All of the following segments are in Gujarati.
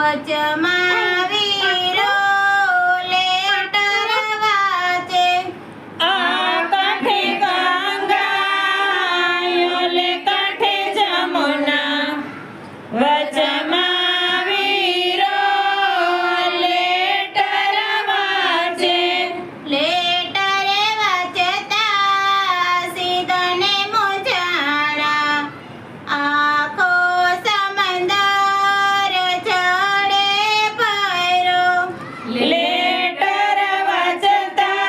વચમાં વીરો લેટર વાંચે, આ કાંઠે ગંગા ઓલે કાંઠે જમુના, વચમાં વીરો લેટર વાંચે. લેટર વાંચતા સીધને મૂંઝાણા, આખો સમંદર જડે ભર્યો. લેટર વાંચતા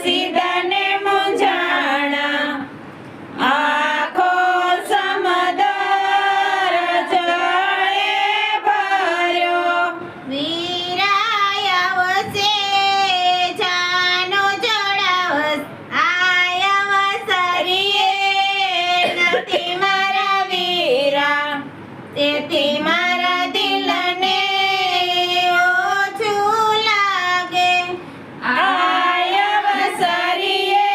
સીધાને મૂંઝાણા, આખો સમંદર જળે ભર્યો. વીરાય આવશે જાનો જોડાવસ, આય અવસરીએ નથી મારા વીરા, તેથી મારા દિલને ઓછું લાગે. આય અવસરીએ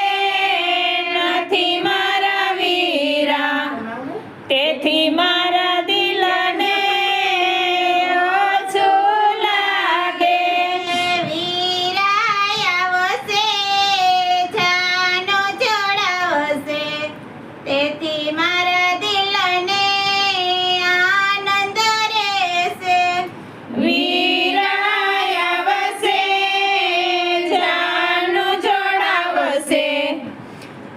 નથી મારા વીરા, તેથી મારા દિલને ઓછું લાગે. વીરાય આવશે જાનો જોડાવશે, તેથી મારા દિલને આનંદ રહેશે. વીરાય આવશે જાનું જોડાવશે,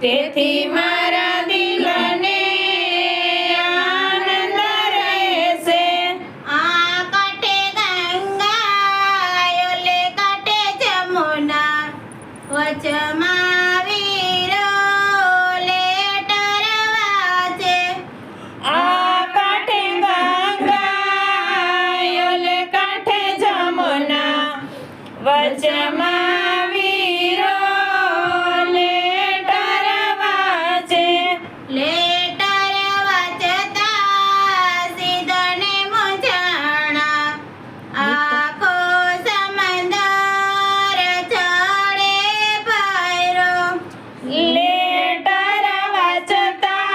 તેથી મારા દિલને આનંદ રહેશે. આ કાંઠે ગંગા ઓલે કાંઠે જમુના, વચમાં વીરો લેટર વાંચે. આ કાંઠે ગંગા ઓલે કાંઠે જમુના, વચમાં વીરો લેટર વાંચે. લેટર વાંચતા સીધને મૂંઝાણા, આખો સમંદર જળે ભર્યો. લેટર વાંચતા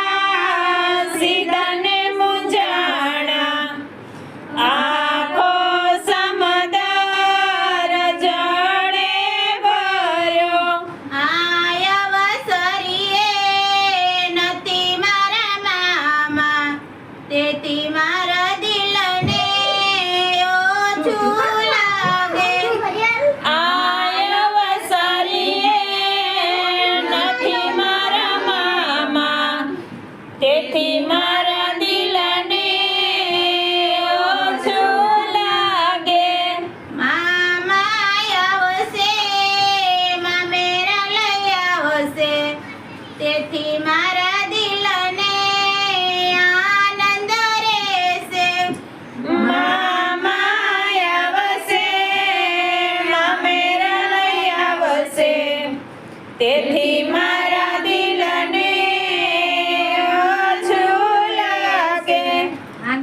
સીધાને મૂંઝાણા, આખો સમંદર જળે ભર્યો. આય અવસરીએ નથી મારા મામા, તેથી મારા દિલને ઓછું લાગે. આય અવસરીએ નથી મારા મામા, તેથી મારા દિલને ઓછું લાગે. મામા આવશે મામેરા લઈ આવશે, તેથી મારા દિલને આનંદ રહેશે. મામા આવશે, મામેરા લઈ આવશે, તેથી